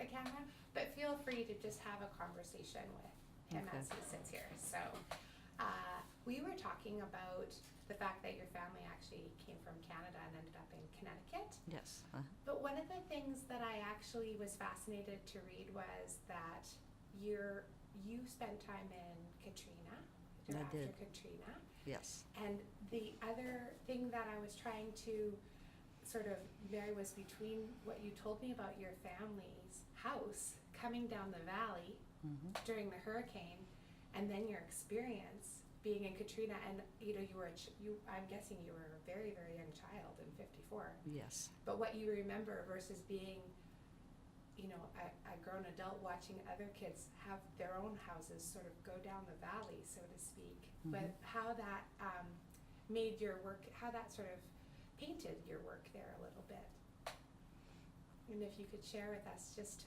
camera, but feel free to just have a conversation with him Okay. as he sits here. So, we were talking about the fact that your family actually came from Canada and ended up in Connecticut. Yes. But one of the things that I actually was fascinated to read was that you spent time in Katrina, I after did. Katrina. Yes. And the other thing that I was trying to sort of marry was between what you told me about your family's house coming down the valley Mm-hmm. during the hurricane, and then your experience being in Katrina, and you know I'm guessing you were a very, very young child in '54. Yes. But what you remember versus being, you know, a grown adult watching other kids have their own houses sort of go down the valley, so to speak. Mhm. But how that made your work, how that sort of painted your work there a little bit. And if you could share with us just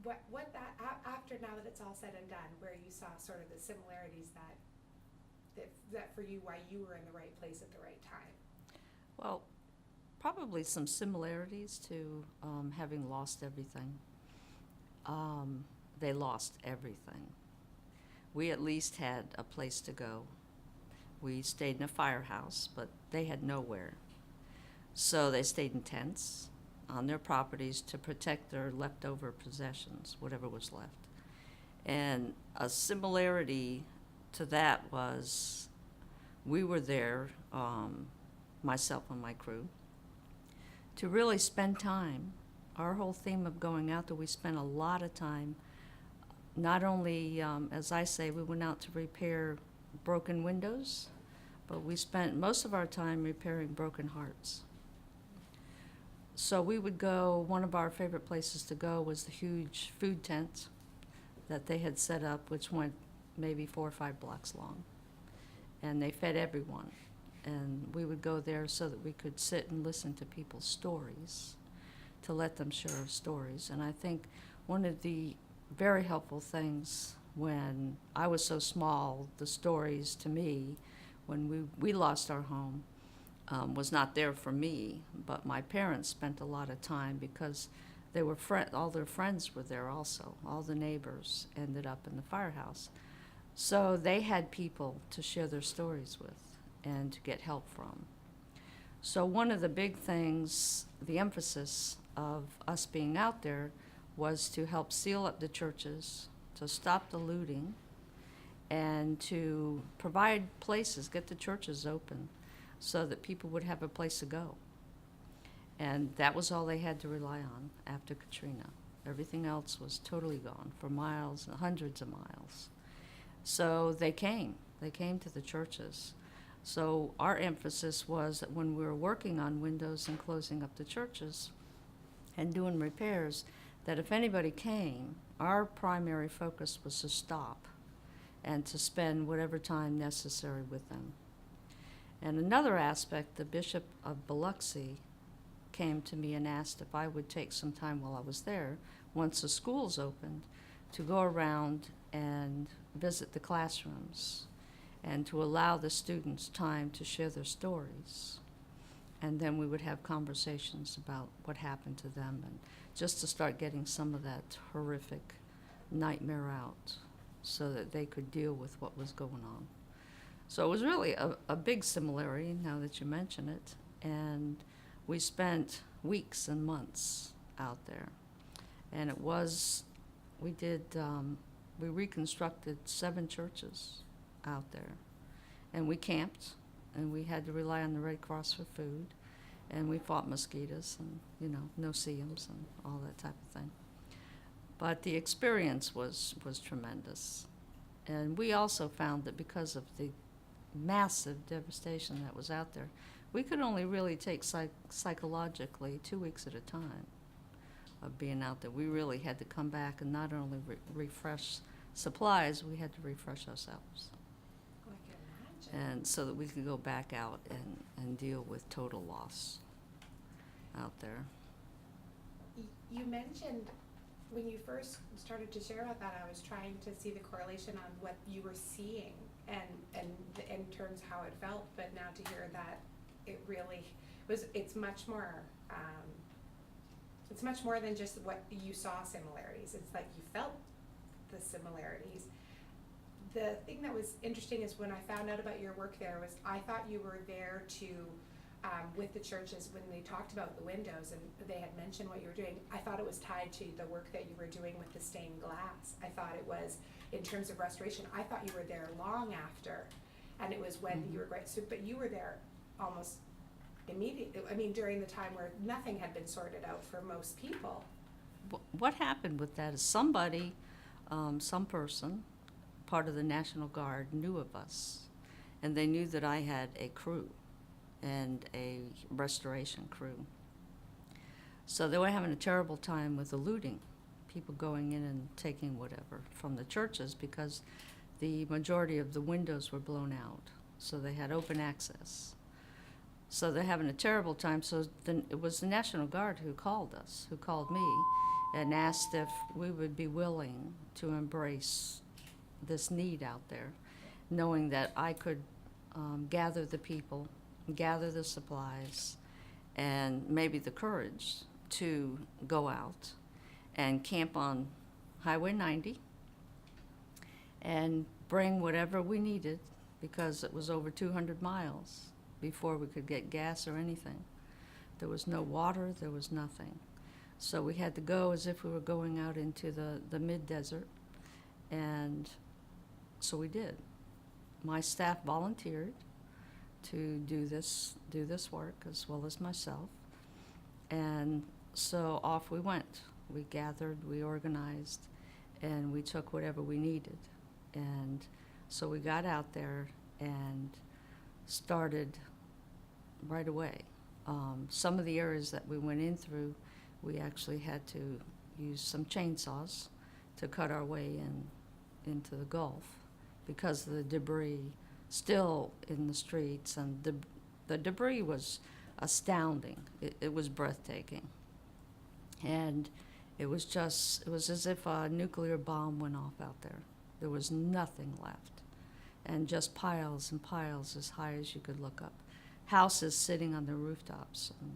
what that, after now that it's all said and done, where you saw sort of the similarities that for you, why you were in the right place at the right time. Well, probably some similarities to having lost everything. They lost everything. We at least had a place to go. We stayed in a firehouse, but they had nowhere. So they stayed in tents on their properties to protect their leftover possessions, whatever was left. And a similarity to that was we were there, myself and my crew, to really spend time. Our whole theme of going out there, we spent a lot of time, not only, as I say, we went out to repair broken windows, but we spent most of our time repairing broken hearts. So we would go, one of our favorite places to go was the huge food tent that they had set up, which went maybe 4 or 5 blocks long. And they fed everyone. And we would go there so that we could sit and listen to people's stories, to let them share stories. And I think one of the very helpful things when I was so small, the stories to me, when we lost our home, was not there for me, but my parents spent a lot of time because they were all their friends were there also. All the neighbors ended up in the firehouse. So they had people to share their stories with and to get help from. So one of the big things, the emphasis of us being out there was to help seal up the churches, to stop the looting, and to provide places, get the churches open so that people would have a place to go. And that was all they had to rely on after Katrina. Everything else was totally gone for miles, hundreds of miles. So they came to the churches. So our emphasis was that when we were working on windows and closing up the churches and doing repairs, that if anybody came, our primary focus was to stop and to spend whatever time necessary with them. And another aspect, the Bishop of Biloxi came to me and asked if I would take some time while I was there, once the schools opened, to go around and visit the classrooms and to allow the students time to share their stories. And then we would have conversations about what happened to them and just to start getting some of that horrific nightmare out so that they could deal with what was going on. So it was really a big similarity, now that you mention it, and we spent weeks and months out there. And it was, we reconstructed 7 churches out there. And we camped, and we had to rely on the Red Cross for food, and we fought mosquitoes and, no-see-ums and all that type of thing. But the experience was tremendous. And we also found that because of the massive devastation that was out there, we could only really take psychologically 2 weeks at a time of being out there. We really had to come back and not only refresh supplies, we had to refresh ourselves. Oh, I can imagine. And so that we could go back out and deal with total loss out there. You mentioned when you first started to share about that, I was trying to see the correlation on what you were seeing and in terms of how it felt, but now to hear that it really was, it's much more It's much more than just what you saw similarities. It's like you felt the similarities. The thing that was interesting is when I found out about your work there was I thought you were there to, with the churches when they talked about the windows and they had mentioned what you were doing, I thought it was tied to the work that you were doing with the stained glass. I thought it was in terms of restoration. I thought you were there long after, and it was when you were great. So, but you were there almost immediately. I mean, during the time where nothing had been sorted out for most people. What happened with that is somebody, some person, part of the National Guard, knew of us, and they knew that I had a crew and a restoration crew. So they were having a terrible time with the looting, people going in and taking whatever from the churches because the majority of the windows were blown out, so they had open access. So they're having a terrible time. So then it was the National Guard who called us, who called me, and asked if we would be willing to embrace this need out there, knowing that I could gather the people, gather the supplies, and maybe the courage to go out and camp on Highway 90 and bring whatever we needed, because it was over 200 miles before we could get gas or anything. There was no water, there was nothing. So we had to go as if we were going out into the mid-desert, and so we did. My staff volunteered to do this work as well as myself, and so off we went. We gathered, we organized, and we took whatever we needed. And so we got out there and started right away. Some of the areas that we went in through, we actually had to use some chainsaws to cut our way into the Gulf because of the debris still in the streets, and the debris was astounding. It was breathtaking. And it was as if a nuclear bomb went off out there. There was nothing left, and just piles and piles as high as you could look up. Houses sitting on their rooftops, and,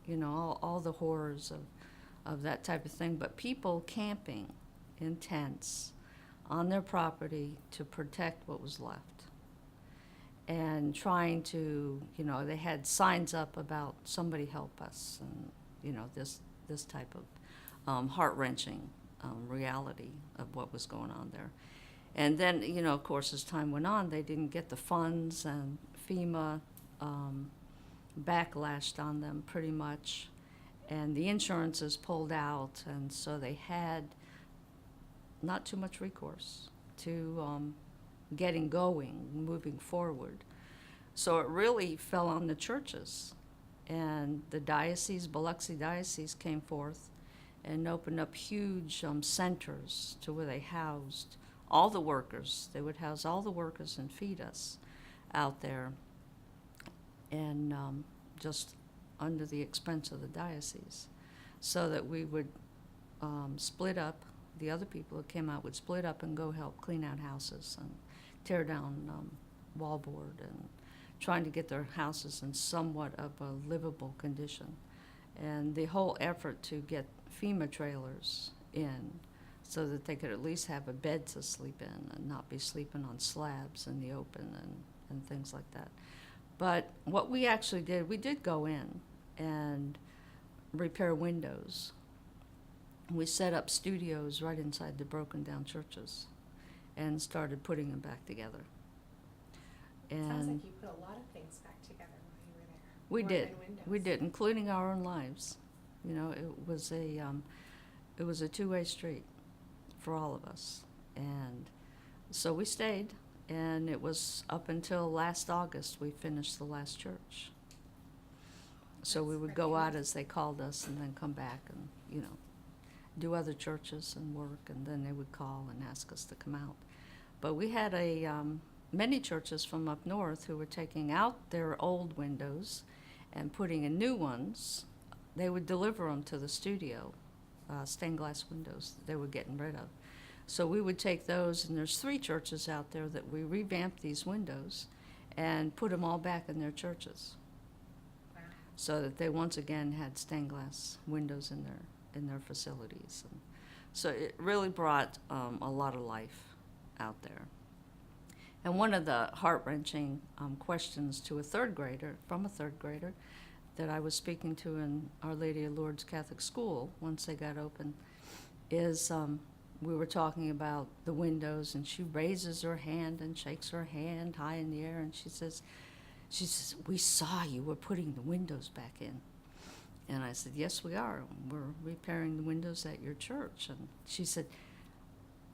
you know, all the horrors of that type of thing. But people camping in tents on their property to protect what was left, and trying to, you know, they had signs up about somebody help us, and, you know, this type of heart-wrenching reality of what was going on there. And then, you know, of course, as time went on, they didn't get the funds, and FEMA backlashed on them pretty much, and the insurances pulled out, and so they had not too much recourse to getting going, moving forward. So it really fell on the churches, and the diocese, Biloxi Diocese, came forth and opened up huge centers to where they housed all the workers. They would house all the workers and feed us out there, and just under the expense of the diocese, so that we would split up. The other people who came out would split up and go help clean out houses and tear down wallboard, and trying to get their houses in somewhat of a livable condition. And the whole effort to get FEMA trailers in so that they could at least have a bed to sleep in and not be sleeping on slabs in the open and things like that. But what we actually did, we did go in and repair windows. We set up studios right inside the broken down churches and started putting them back together. And Sounds like you put a lot of things back together while you were there. we More did. than windows. We did, including our own lives. You know, it was a two-way street for all of us. And so we stayed, and it was up until last August we finished the last church. So we would go out as they called us, and then come back and, you know, do other churches and work, and then they would call and ask us to come out. But we had many churches from up north who were taking out their old windows and putting in new ones. They would deliver them to the studio, stained glass windows that they were getting rid of. So we would take those, and there's 3 churches out there that we revamped these windows and put them all back in their churches. Wow. so that they once again had stained glass windows in their facilities. And so it really brought a lot of life out there. And one of the heart-wrenching questions to a third grader, that I was speaking to in Our Lady of Lourdes Catholic School once they got open, is we were talking about the windows, and she raises her hand and shakes her hand high in the air, and she says, we saw you were putting the windows back in. And I said, yes, we are. We're repairing the windows at your church. And she said,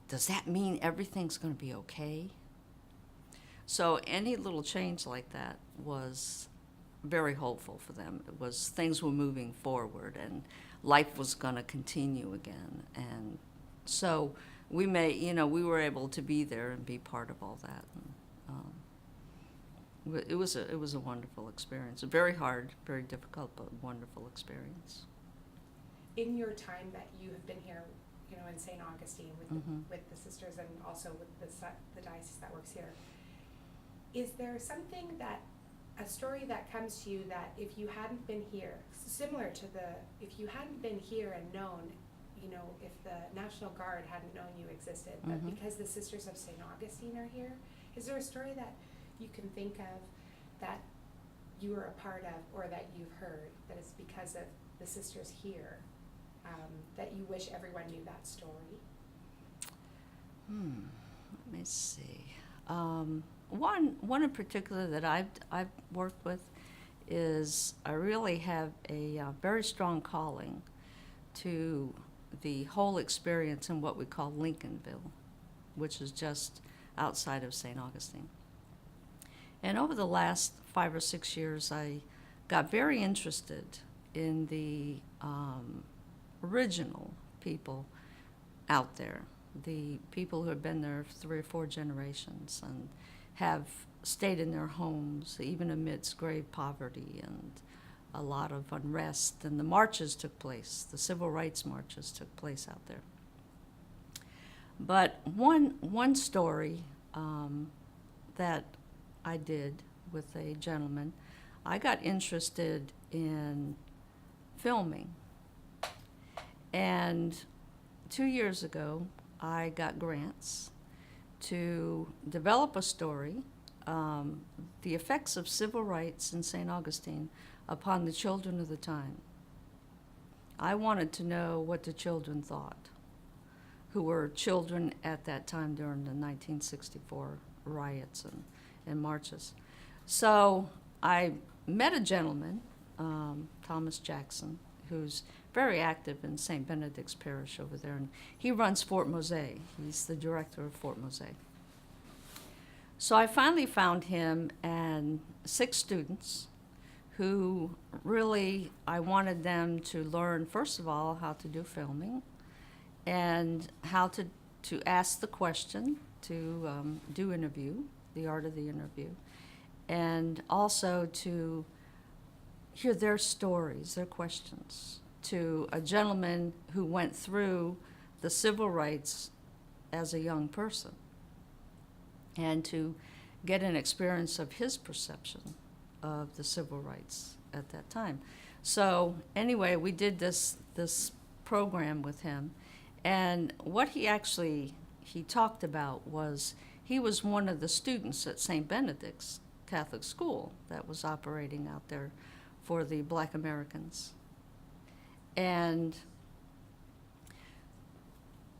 does that mean everything's going to be okay? So any little change like that was very hopeful for them. It was things were moving forward and life was going to continue again. And so we were able to be there and be part of all that. And, it was a wonderful experience. Very hard, very difficult, but wonderful experience. In your time that you have been here, in St. Augustine with the sisters and also with the diocese that works here, is there something a story that comes to you that if you hadn't been here, similar to if you hadn't been here and known, if the National Guard hadn't known you existed, but because the Sisters of St. Augustine are here, is there a story that you can think of that you were a part of or that you've heard that is because of the sisters here, that you wish everyone knew that story? Let me see. One in particular that I've worked with is I really have a very strong calling to the whole experience in what we call Lincolnville, which is just outside of St. Augustine. And over the last 5 or 6 years, I got very interested in the original people out there, the people who have been there 3 or 4 generations and have stayed in their homes, even amidst grave poverty and a lot of unrest. And the marches took place, the civil rights marches took place out there. But one story that I did with a gentleman, I got interested in filming. And 2 years ago, I got grants to develop a story, the effects of civil rights in St. Augustine upon the children of the time. I wanted to know what the children thought, who were children at that time during the 1964 riots and marches. So I met a gentleman, Thomas Jackson, who's very active in St. Benedict's Parish over there, and he runs Fort Mose. He's the director of Fort Mose. So I finally found him and 6 students who really, I wanted them to learn, first of all, how to do filming and how to ask the question, to do interview, the art of the interview, and also to hear their stories, their questions, to a gentleman who went through the civil rights as a young person, and to get an experience of his perception of the civil rights at that time. So anyway, we did this program with him, and what he talked about was he was one of the students at St. Benedict's Catholic School that was operating out there for the Black Americans. And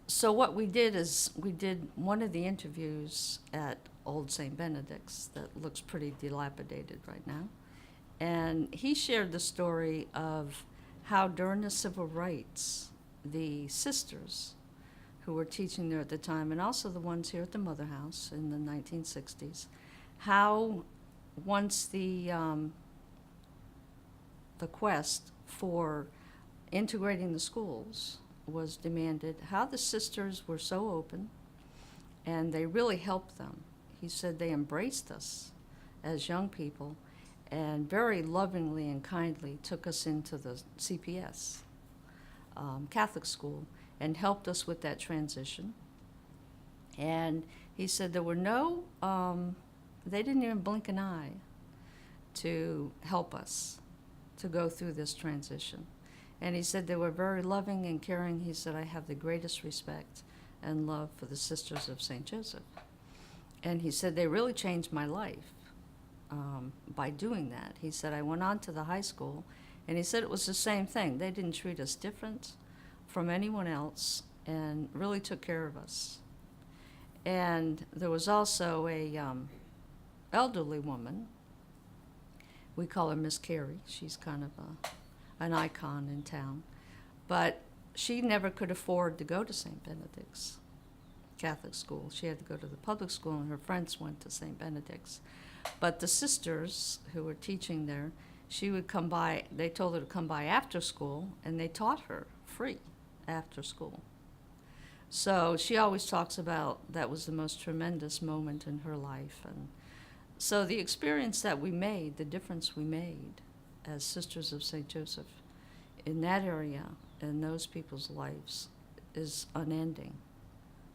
so what we did is we did one of the interviews at Old St. Benedict's that looks pretty dilapidated right now. And he shared the story of how during the civil rights, the sisters who were teaching there at the time, and also the ones here at the Mother House in the 1960s, how once the quest for integrating the schools was demanded, how the sisters were so open, and they really helped them. He said they embraced us as young people and very lovingly and kindly took us into the CPS, Catholic school, and helped us with that transition. And he said there were they didn't even blink an eye to help us. to go through this transition. And he said they were very loving and caring. He said, I have the greatest respect and love for the Sisters of St. Joseph. And he said, they really changed my life by doing that. He said, I went on to the high school, and he said it was the same thing. They didn't treat us different from anyone else and really took care of us. And there was also a elderly woman. We call her Miss Carey. She's kind of an icon in town. But she never could afford to go to St. Benedict's Catholic school. She had to go to the public school, and her friends went to St. Benedict's. But the sisters who were teaching there, she would come by, they told her to come by after school, and they taught her free after school. So she always talks about that was the most tremendous moment in her life. And so the experience that we made, the difference we made as Sisters of St. Joseph in that area, in those people's lives, is unending.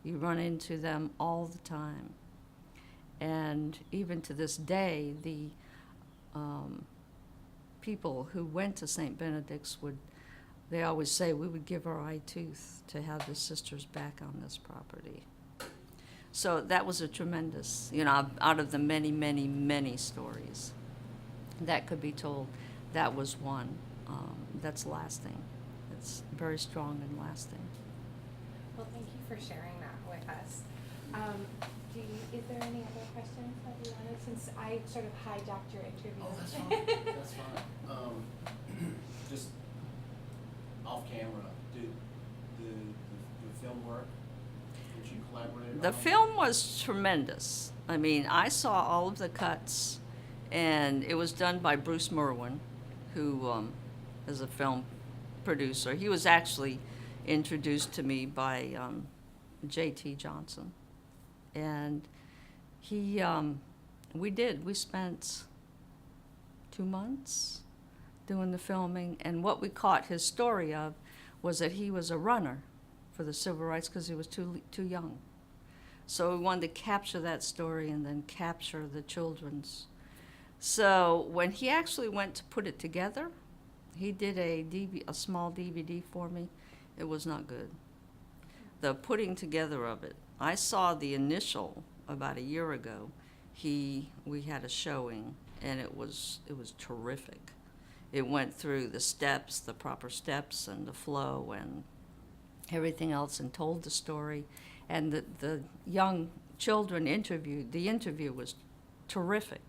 You run into them all the time. And even to this day, the people who went to St. Benedict's they always say, we would give our eye tooth to have the sisters back on this property. So that was a tremendous, out of the many, many, many stories that could be told, that was one that's lasting. It's very strong and lasting. Well, thank you for sharing that with us. Is there any other questions that you wanted, since I sort of hijacked your interview? Oh, that's fine. That's fine. Just off camera, did the film work? Did you collaborate on The it? film was tremendous. I mean, I saw all of the cuts, and it was done by Bruce Merwin, who is a film producer. He was actually introduced to me by J.T. Johnson. And we spent 2 months doing the filming, and what we caught his story of was that he was a runner for the civil rights because he was too young. So we wanted to capture that story and then capture the children's. So when he actually went to put it together, he did a small DVD for me. It was not good. The putting together of it. I saw the initial about a year ago. We had a showing, and it was terrific. It went through the steps, the proper steps, and the flow, and everything else, and told the story. And the young children interviewed. The interview was terrific.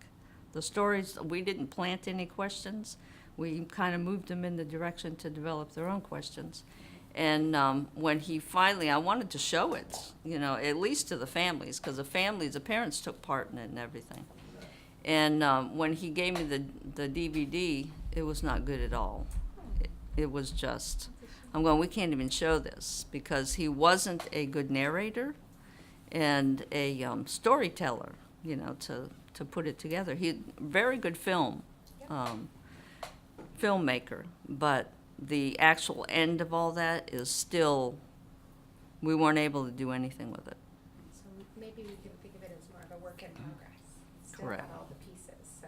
The stories, we didn't plant any questions. We kind of moved them in the direction to develop their own questions. And when he finally, I wanted to show it, at least to the families, because the parents took part in it and everything. And when he gave me the DVD, it was not good at all. It was just, we can't even show this, because he wasn't a good narrator and a storyteller, to put it together. Very good filmmaker, but the actual end of all that is still, we weren't able to do anything with it. So maybe we can think of it as more of a work in progress. Still Correct. got all the pieces, so.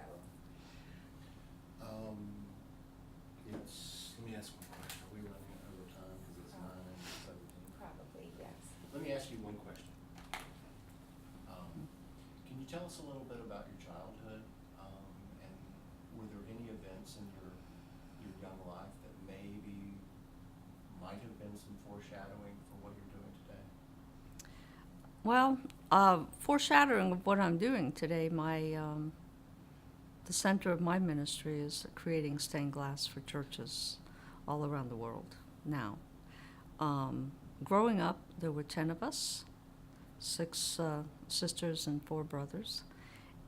Let me ask one question. Are we running out of time because it's 9:17? Probably, yes. Let me ask you one question. Can you tell us a little bit about your childhood, and were there any events in your young life that maybe might have been some foreshadowing for what you're doing today? Well, foreshadowing of what I'm doing today, the center of my ministry is creating stained glass for churches all around the world now. Growing up, there were 10 of us, 6 sisters and 4 brothers,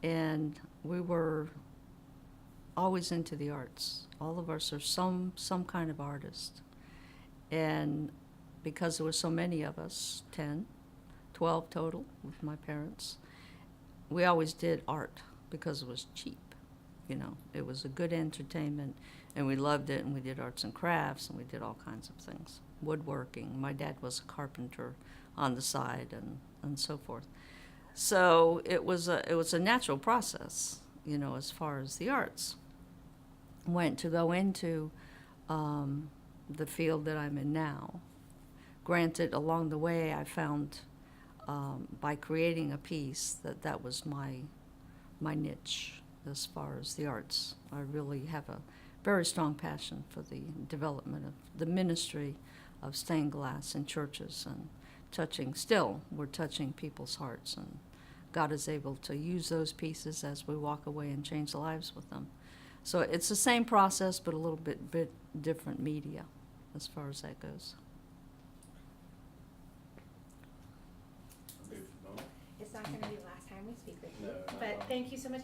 and we were always into the arts. All of us are some kind of artist. And because there were so many of us, 12 total with my parents, we always did art because it was cheap. It was a good entertainment, and we loved it, and we did arts and crafts, and we did all kinds of things. Woodworking. My dad was a carpenter on the side, and so forth. So it was a natural process, as far as the arts. went to go into the field that I'm in now. Granted, along the way, I found by creating a piece that was my niche as far as the arts. I really have a very strong passion for the development of the ministry of stained glass in churches and we're touching people's hearts, and God is able to use those pieces as we walk away and change lives with them. So it's the same process, but a little bit different media as far as that goes. A brief moment. It's not gonna be the last time we speak with you, No, not at but all. thank you so much.